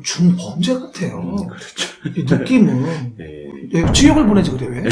중범죄 같아요. 그렇죠. 이 느낌은. 예. 예, 지옥을 보내지 그래 왜?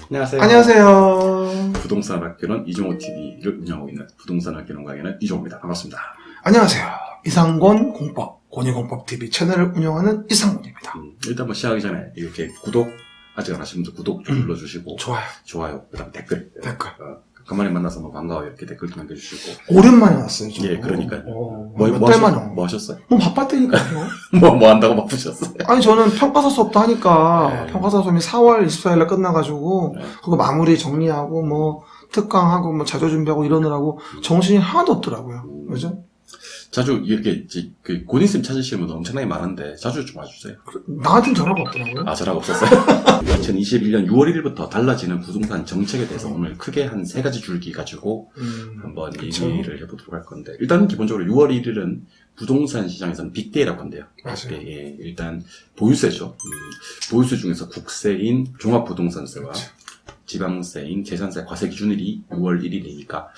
안녕하세요. 안녕하세요. 부동산 학교는 이종호 TV를 운영하고 있는 부동산 학교는 강의는 이종호입니다. 반갑습니다. 안녕하세요. 이상권 공법, 권익공법TV 채널을 운영하는 이상권입니다. 일단 뭐 시작하기 전에 이렇게 구독 아직 안 하신 분들 구독 좀 눌러주시고 좋아요. 그다음 댓글 댓글. 간만에 만나서 뭐 반가워요 이렇게 댓글 좀 남겨주시고. 오랜만에 왔어요. 저도. 예, 그러니까요. 몇 달 만에. 뭐 하셨어요? 뭐 바빴다니까요. 뭐 한다고 바쁘셨어요? 아니 저는 평가서 수업도 하니까 네. 평가서 수업이 4월 24일날 끝나가지고 네. 그거 마무리 정리하고 뭐 특강하고 뭐 자료 준비하고 이러느라고 정신이 하나도 없더라고요. 그죠? 자주 이렇게 그 고딩쌤 찾으시는 분들 엄청나게 많은데 자주 좀 와주세요. 나한테는 전화가 없더라고요. 아, 전화가 없었어요? 2021년 6월 1일부터 달라지는 부동산 정책에 대해서 오늘 크게 한 3가지 줄기 가지고 한번 그쵸. 얘기를 해보도록 할 건데, 일단 기본적으로 6월 1일은 부동산 시장에서는 빅데이라고 한대요. 맞아요. 예, 일단 보유세죠. 보유세 중에서 국세인 종합부동산세와 그쵸. 지방세인 재산세 과세 기준일이 6월 1일이니까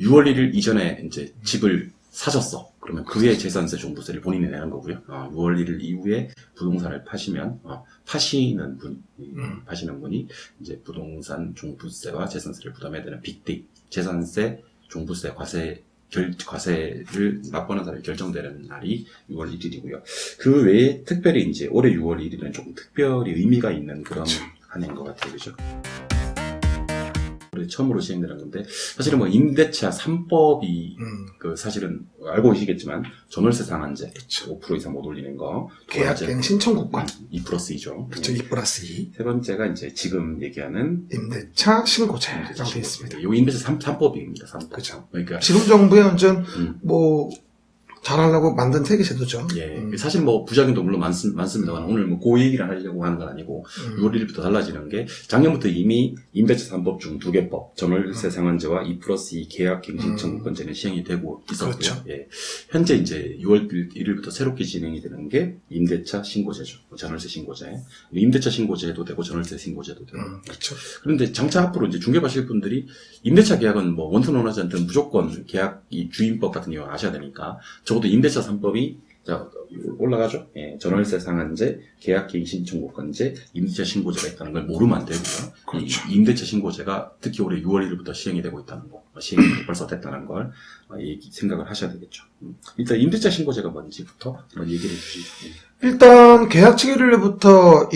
6월 1일 이전에 이제 집을 사셨어. 그러면 그의 재산세 종부세를 본인이 내는 거고요. 6월 1일 이후에 부동산을 파시면 파시는 분이 이제 부동산 종부세와 재산세를 부담해야 되는 빅데이, 재산세, 종부세, 과세를 납부하는 사람이 결정되는 날이 6월 1일이고요. 그 외에 특별히 이제 올해 6월 1일은 조금 특별히 의미가 있는 그런 한 해인 것 같아요, 그죠? 처음으로 시행되는 건데, 사실은 뭐 임대차 3법이 그 사실은 알고 계시겠지만 전월세 상한제 5% 이상 못 올리는 거, 계약갱 신청국과 2+2죠. 그쵸, 2+2 세 번째가 이제 지금 얘기하는 임대차 신고제라고 되어 있습니다. 이 임대차 3법입니다. 3법. 그죠. 그러니까 지금 정부의 완전 뭐 잘하려고 만든 세계 제도죠. 예, 사실 뭐 부작용도 물론 많습니다만 오늘 뭐 그 얘기를 하려고 하는 건 아니고 6월 1일부터 달라지는 게 작년부터 이미 임대차 3법 중 2개법, 전월세 상한제와 2+2 계약갱신청구권제는 시행이 되고 있었고요. 그렇죠. 예, 현재 이제 6월 1일부터 새롭게 진행이 되는 게 임대차 신고제죠. 전월세 신고제. 임대차 신고제도 되고 전월세 신고제도 되고. 그렇죠. 그런데 장차 앞으로 이제 중개하실 분들이 임대차 계약은 뭐 원튼 원하지 않든 무조건 계약 이 주임법 같은 경우 아셔야 되니까 적어도 임대차 3법이 올라가죠. 예, 전월세 상한제, 계약갱신 청구권제, 임대차 신고제가 있다는 걸 모르면 안 되고요. 그렇죠. 이 임대차 신고제가 특히 올해 6월 1일부터 시행이 되고 있다는 거, 시행이 벌써 됐다는 걸 생각을 하셔야 되겠죠. 일단 임대차 신고제가 뭔지부터 한번 얘기를 해주시죠. 일단 계약 체결일부터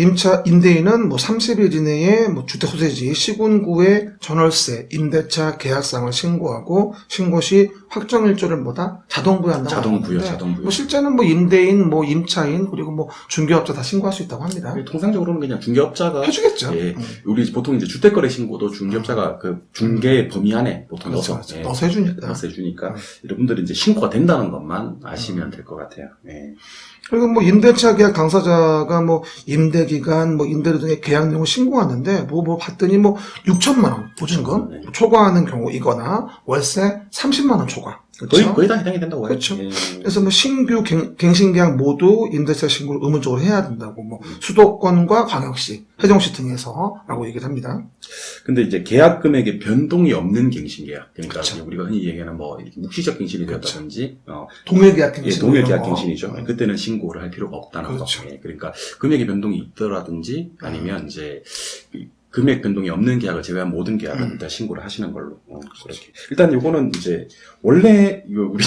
임대인은 뭐 30일 이내에 뭐 주택 소재지 시군구의 전월세, 임대차 계약상을 신고하고 신고 시 확정 일조를 자동 부여한다고 자동 부여. 뭐 실제는 뭐 임대인, 뭐 임차인 그리고 뭐 중개업자 다 신고할 수 있다고 합니다. 통상적으로는 그냥 중개업자가 해주겠죠. 예, 우리 보통 이제 주택거래 신고도 중개업자가 그 중개 범위 안에 보통 그렇죠. 넣어서 넣어서 해주니까. 넣어서 해주니까 여러분들이 이제 신고가 된다는 것만 아시면 될 것 같아요. 예. 그리고 뭐 임대차 계약 당사자가 뭐 임대기간, 뭐 임대료 등의 계약 내용을 신고하는데 뭐 봤더니 뭐 6천만 원 보증금 네. 초과하는 경우이거나 월세 30만 원 초과. 그렇죠? 거의 다 해당이 된다고 해요. 그렇죠. 예. 그래서 뭐 신규 갱신계약 모두 임대차 신고를 의무적으로 해야 된다고 뭐 수도권과 광역시, 세종시 등에서라고 얘기를 합니다. 근데 이제 계약 금액의 변동이 없는 갱신계약. 그러니까 그렇죠. 우리가 흔히 얘기하는 뭐 이렇게 묵시적 갱신이 되었다든지, 동일계약 갱신. 동일 계약 갱신이죠. 그때는 신고를 할 필요가 없다는 그렇죠. 거. 예. 그러니까 금액의 변동이 있더라든지 아니면 이제 금액 변동이 없는 계약을 제외한 모든 계약은 일단 신고를 하시는 걸로. 그렇게. 일단 요거는 이제 원래 이거 우리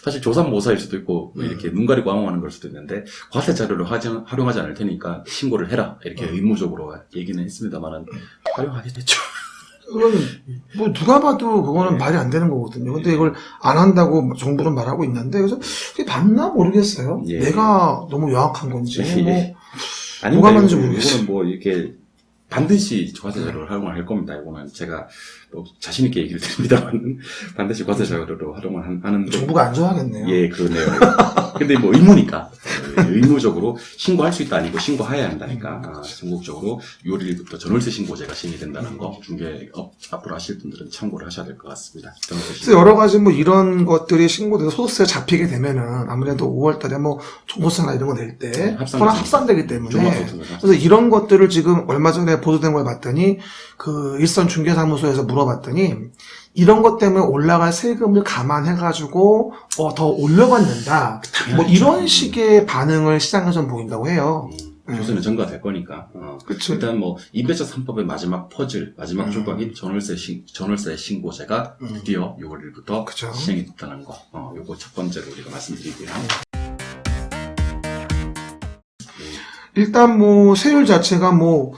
사실 조삼모사일 수도 있고 이렇게 눈 가리고 암호하는 걸 수도 있는데 과세 자료를 활용하지 않을 테니까 신고를 해라 이렇게 의무적으로 얘기는 했습니다만은 활용하겠죠. 그건 뭐 누가 봐도 그거는 말이 안 되는 거거든요. 근데 이걸 안 한다고 정부는 말하고 있는데 그래서 그게 맞나 모르겠어요. 예. 내가 너무 영악한 건지 뭐 아니 누가 맞는지 모르겠어요. 이거는 뭐 이렇게 반드시 과세 자료를 활용을 할 겁니다. 이거는 제가 뭐 자신 있게 얘기를 드립니다만 반드시 과세 자료로 활용을 하는 정부가 안 좋아하겠네요. 예, 그러네요. 근데 뭐 의무니까 의무적으로 신고할 수 있다 아니고 신고해야 한다니까. 전국적으로 6월 1일부터 전월세 신고제가 시행이 된다는 거 중개업 앞으로 하실 분들은 참고를 하셔야 될 것 같습니다. 그래서 여러 가지 뭐 이런 것들이 신고돼서 소득세 잡히게 되면은 아무래도 5월달에 뭐 종부세나 이런 거 낼 때 합산되기 때문에 그래서 이런 것들을 지금 얼마 전에 보도된 걸 봤더니 그 일선 중개사무소에서 물어봤더니 이런 것 때문에 올라갈 세금을 감안해가지고 더 올려받는다. 뭐 이런 식의 반응을 시장에서 보인다고 해요. 조세는 전가될 거니까. 그쵸. 일단 뭐 임대차 3법의 마지막 퍼즐, 마지막 조각인 전월세 신고제가 드디어 6월 1일부터 그쵸. 시행이 됐다는 거. 요거 첫 번째로 우리가 말씀드리고요. 일단 뭐 세율 자체가 뭐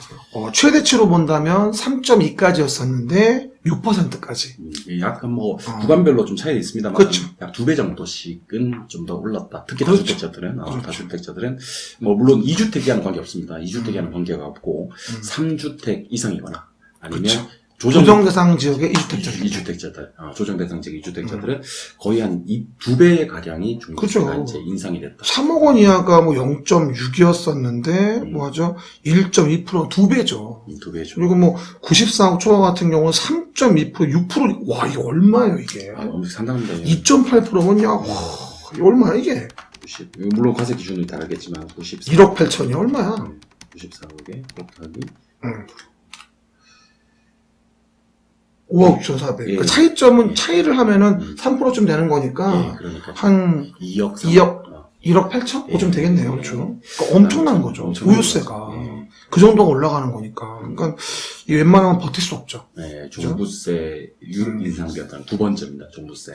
최대치로 본다면 3.2까지였었는데 6%까지. 약간 뭐 구간별로 좀 차이가 있습니다만 그렇죠. 약 2배 정도씩은 좀 더 올랐다. 특히 그렇죠. 다주택자들은 다주택자들은 뭐 물론 2주택이와는 관계 없습니다. 2주택이와는 관계가 없고 3주택 이상이거나 아니면 그렇죠. 조정대상 지역의 2주택자들. 조정대상 지역 2주택자들은 거의 한 2배 가량이 중국세가 그렇죠. 이제 인상이 됐다. 3억 원 이하가 뭐 0.6이었었는데 뭐죠? 1.2% 2배죠. 2배죠. 그리고 뭐 94억 초과 같은 경우는 3.2% 6%. 와, 이게 얼마예요, 이게? 엄청 상당합니다. 2.8%면요. 와, 이게 얼마야, 이게? 90. 물론 과세 기준이 다르겠지만 94. 1억 8천이 얼마야? 94억에 곱하기 5억 6,400. 예. 그 차이점은 차이를 하면은 3%쯤 되는 거니까 그러니까 한 2억 1억 8천? 그쯤 되겠네요, 그렇죠? 그러니까 엄청난 거죠. 엄청난 우유세가. 거죠. 그 정도가 올라가는 거니까. 그러니까 이 웬만하면 버틸 수 없죠. 네, 종부세 인상비였다는 두 번째입니다. 종부세.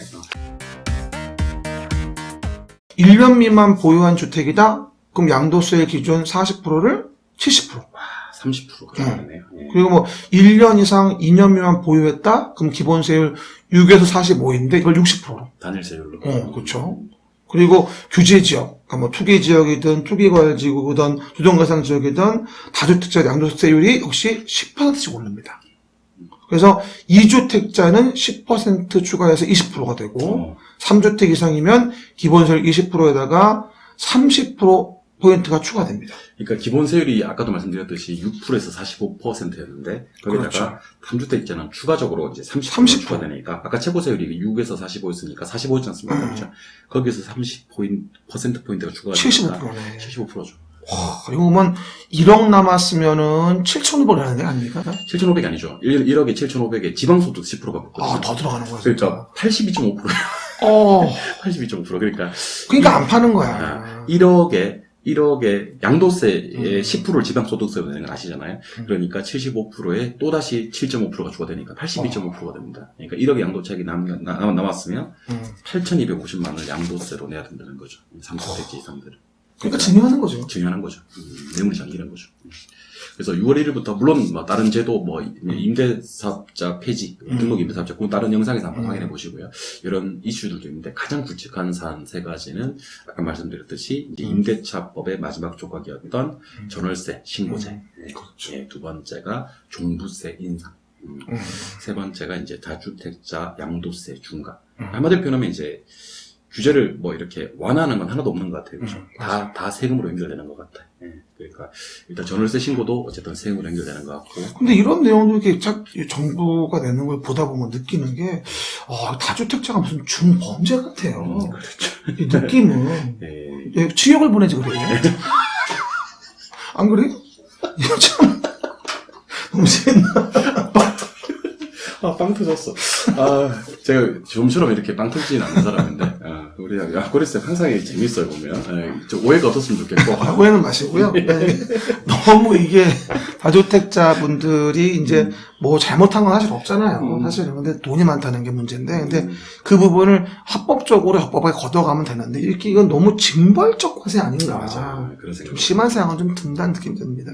1년 미만 보유한 주택이다? 그럼 양도세 기준 40%를 70%. 30% 그러네요. 예. 그리고 뭐 1년 이상 2년 미만 보유했다? 그럼 기본세율 6에서 45인데 이걸 60%로. 단일세율로. 그렇죠. 그리고 규제 지역, 그러니까 뭐 투기 지역이든 투기과열지구든 조정가상 지역이든 다주택자 양도세율이 역시 10%씩 오릅니다. 그래서 2주택자는 10% 추가해서 20%가 되고 3주택 이상이면 기본세율 20%에다가 30%포인트가 추가됩니다. 그러니까 기본세율이 아까도 말씀드렸듯이 6%에서 45%였는데 거기다가 그렇죠. 3주택자는 추가적으로 이제 30% 30%. 추가되니까 아까 최고세율이 6에서 45였으니까 45였지 않습니까? 그렇죠? 거기에서 30%포인트가 추가되니까 75%네. 75%죠. 와, 이거만 1억 남았으면은 7,500원 하는 애 아닙니까? 7,500이 아니죠. 1억에 7,500에 지방소득 10%가 붙거든요. 더 들어가는 거야. 그러니까 82.5%. 어, 82.5%. 그러니까 그러니까 안 파는 거야. 1억에 양도세의 10%를 지방소득세로 내는 건 아시잖아요. 그러니까 75%에 또다시 7.5%가 추가되니까 82.5%가 됩니다. 그러니까 1억의 양도차익이 남았으면 8,250만 원을 양도세로 내야 된다는 거죠. 3주택지 이상들은. 그러니까 증여하는 거죠. 증여하는 거죠. 뇌물이장 이런 거죠. 그래서 6월 1일부터 물론 뭐 다른 제도 뭐 임대사업자 폐지, 등록 임대사업자 그건 다른 영상에서 한번 확인해 보시고요. 이런 이슈들도 있는데 가장 굵직한 사안 세 가지는 아까 말씀드렸듯이 이제 임대차법의 마지막 조각이었던 전월세 신고제, 그렇죠. 예, 두 번째가 종부세 인상, 세 번째가 이제 다주택자 양도세 중과. 한마디로 표현하면 이제 규제를 뭐 이렇게 완화하는 건 하나도 없는 것 같아요. 그죠? 다 세금으로 연결되는 것 같아요. 예. 그러니까 일단 전월세 신고도 어쨌든 세금으로 연결되는 것 같고. 근데 이런 내용도 이렇게 정부가 내는 걸 보다 보면 느끼는 게, 다주택자가 무슨 중범죄 같아요. 그렇죠. 이 느낌은. 예. 지역을 보내지 그래. 안 그래? 이거 참, 너무 재밌나? 빵 터졌어. 제가 좀처럼 이렇게 빵 터지진 않는 사람인데, 우리 약고리쌤 항상 재밌어요, 보면. 좀 오해가 없었으면 좋겠고. 오해는 마시고요. 너무 이게 다주택자분들이 이제 뭐 잘못한 건 사실 없잖아요. 사실은. 근데 돈이 많다는 게 문제인데, 근데 그 부분을 합법하게 걷어가면 되는데, 이렇게 이건 너무 징벌적 과세 아닌가. 맞아. 그런 좀 생각. 심한 사항은 좀 든다는 느낌이 듭니다.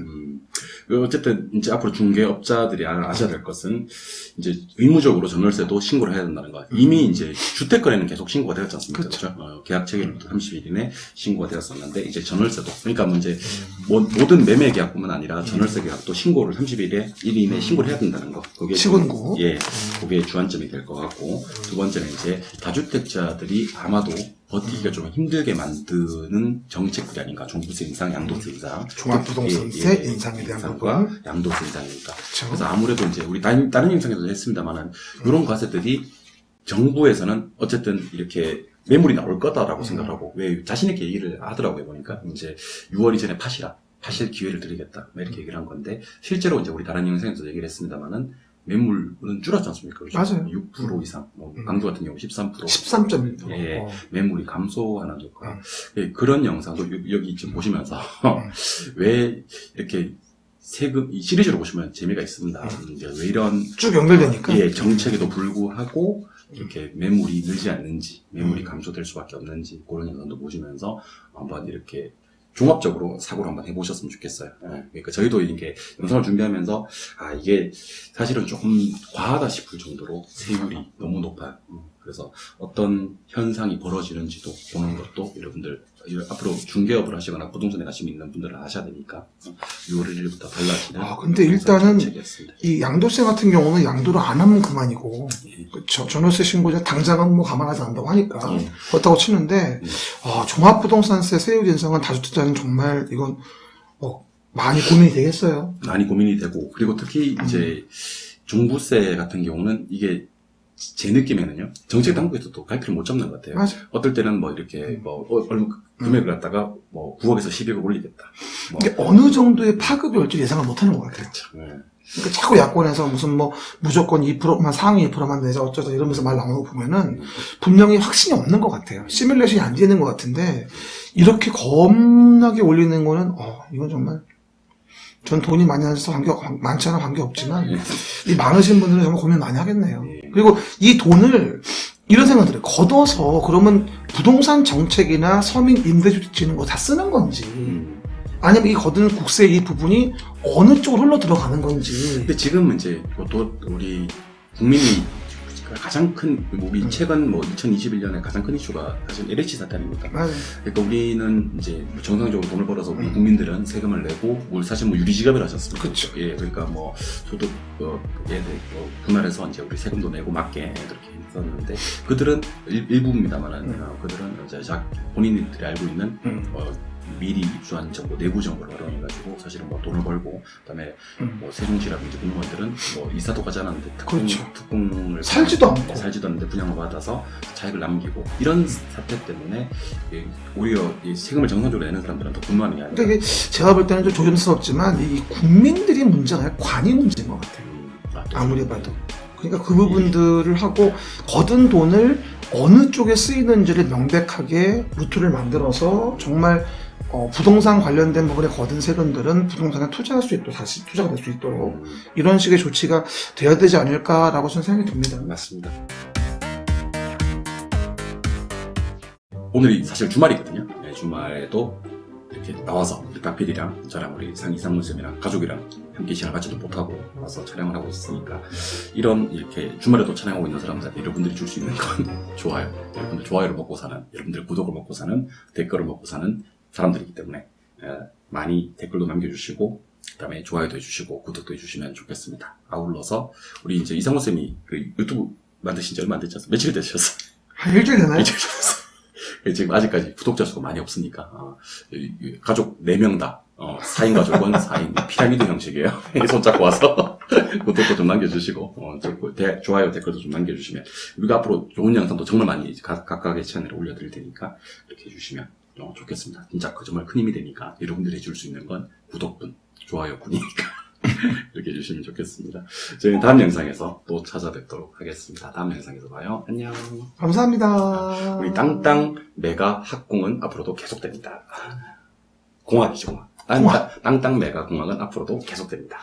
어쨌든 이제 앞으로 중개업자들이 아셔야 될 것은 이제 의무적으로 전월세도 신고를 해야 된다는 거. 이미 이제 주택 거래는 계속 신고가 되었지 않습니까? 그렇죠. 계약 체결부터 30일 이내 신고가 되었었는데 이제 전월세도 그러니까 뭐 이제 모든 매매 계약뿐만 아니라 전월세 계약도 신고를 30일 이내에 신고를 해야 된다는 거. 그게 시군구. 예, 그게 주안점이 될 것 같고 두 번째는 이제 다주택자들이 아마도 버티기가 좀 힘들게 만드는 정책들이 아닌가. 종부세 인상, 양도세 인상, 종합부동산세 인상에 대한 인상과 부분. 양도세 인상입니다. 그렇죠. 그래서 아무래도 이제 우리 다른 영상에서도 했습니다만은 이런 과세들이 정부에서는 어쨌든 이렇게 매물이 나올 거다라고 생각하고 왜 자신있게 얘기를 하더라고요. 보니까 이제 6월 이전에 파실 기회를 드리겠다 이렇게 얘기를 한 건데 실제로 이제 우리 다른 영상에서 얘기를 했습니다만은 매물은 줄었지 않습니까? 그렇죠? 맞아요. 6% 이상, 강주 같은 경우 13%. 13.1%. 예, 매물이 감소하는 효과. 예, 그런 영상도 여기 지금 보시면서 왜 이렇게 세금 이 시리즈로 보시면 재미가 있습니다. 이제 왜 이런 쭉 연결되니까. 예, 정책에도 불구하고 이렇게 매물이 늘지 않는지, 매물이 감소될 수밖에 없는지 그런 영상도 보시면서 한번 이렇게 종합적으로 사고를 한번 해보셨으면 좋겠어요. 예, 그러니까 저희도 이렇게 영상을 준비하면서 이게 사실은 조금 과하다 싶을 정도로 세율이 너무 높아요. 그래서 어떤 현상이 벌어지는지도 보는 것도 여러분들 앞으로 중개업을 하시거나 부동산에 관심 있는 분들은 아셔야 되니까 6월 1일부터 달라지는 근데 일단은 정책이었습니다. 이 양도세 같은 경우는 양도를 안 하면 그만이고, 그렇죠. 전월세 신고자 당장은 뭐 감안하지 않는다고 하니까 그렇다고 치는데, 종합부동산세 세율 인상은 다주택자는 정말 이건 많이 고민이 되겠어요. 많이 고민이 되고 그리고 특히 이제 종부세 같은 경우는 이게 제 느낌에는요 정책 당국에서도 갈피를 못 잡는 것 같아요. 맞아요. 어떨 때는 뭐 이렇게 얼마 금액을 갖다가 뭐 9억에서 12억 올리겠다. 이게 어느 정도의 파급이 올지 예상을 못하는 것 같아요. 그렇죠. 네. 그러니까 자꾸 야권에서 무슨 뭐 무조건 2%만 상위 2%만 내자 어쩌자 이러면서 말 나오는 거 보면은 분명히 확신이 없는 것 같아요. 시뮬레이션이 안 되는 것 같은데 이렇게 겁나게 올리는 거는 이건 정말 전 돈이 많이 나서 많지 않아 관계없지만 이 많으신 분들은 정말 고민 많이 하겠네요. 그리고 이 돈을 이런 생각 들어요. 걷어서 그러면 부동산 정책이나 서민 임대주택 짓는 거 다 쓰는 건지 아니면 이 거드는 국세 이 부분이 어느 쪽으로 흘러 들어가는 건지. 근데 지금 이제 또 우리 국민이 가장 큰 우리 최근 2021년에 가장 큰 이슈가 사실 LH 사태 아닙니까? 맞아요. 그러니까 우리는 이제 정상적으로 돈을 벌어서 우리 국민들은 세금을 내고 사실 유리지갑을 하셨습니다. 그렇죠. 예, 그러니까 소득 분할해서 이제 우리 세금도 내고 맞게 그렇게 했었는데 그들은 일부입니다만은 그들은 이제 본인들이 알고 있는 미리 입수한 정보, 내부 정보를 활용해가지고 사실은 돈을 벌고, 그다음에 세종시라든지 공무원들은 이사도 가지 않았는데 특공을 살지도 않는데 분양을 받아서 차익을 남기고 이런 사태 때문에 오히려 이 세금을 정상적으로 내는 사람들은 더 분노하는 게 아니라. 근데 이게 제가 볼 때는 좀 조심스럽지만 이 국민들이 문제가 아니라 관이 문제인 것 같아요. 아무리 봐도. 그러니까 그 부분들을 하고 거둔 돈을 어느 쪽에 쓰이는지를 명백하게 루트를 만들어서 정말 부동산 관련된 부분에 거둔 세금들은 부동산에 투자할 수 있도록 다시 투자가 될 수 있도록 이런 식의 조치가 돼야 되지 않을까라고 저는 생각이 듭니다. 맞습니다. 오늘이 사실 주말이거든요. 네, 주말에도 이렇게 나와서 우리 박PD랑 저랑 우리 이상문 쌤이랑 가족이랑 함께 시간을 갖지도 못하고 와서 촬영을 하고 있으니까 이런 이렇게 주말에도 촬영하고 있는 사람들한테 여러분들이 줄 수 있는 건 좋아요. 여러분들 좋아요를 먹고 사는, 여러분들 구독을 먹고 사는, 댓글을 먹고 사는 사람들이기 때문에 많이 댓글도 남겨주시고 그다음에 좋아요도 해주시고 구독도 해주시면 좋겠습니다. 아울러서 우리 이제 이상문 쌤이 그 유튜브 만드신 지 얼마 안 됐지 않습니까? 며칠 되셨어요? 한 일주일 되나요? 일주일 되셨어요. 지금 아직까지 구독자 수가 많이 없으니까 가족 4명 다 4인 가족은 4인 피라미드 형식이에요. 손잡고 와서 구독도 좀 남겨주시고 좋아요 댓글도 좀 남겨주시면 우리가 앞으로 좋은 영상도 정말 많이 각각의 채널에 올려드릴 테니까 이렇게 해주시면 좋겠습니다. 진짜 정말 큰 힘이 되니까 여러분들이 해줄 수 있는 건 구독분, 좋아요분이니까 이렇게 해주시면 좋겠습니다. 저희는 다음 영상에서 또 찾아뵙도록 하겠습니다. 다음 영상에서 봐요. 안녕. 감사합니다. 우리 땅땅 메가 학공은 앞으로도 계속됩니다. 공학이죠, 공학. 땅땅 메가 공학은 앞으로도 계속됩니다.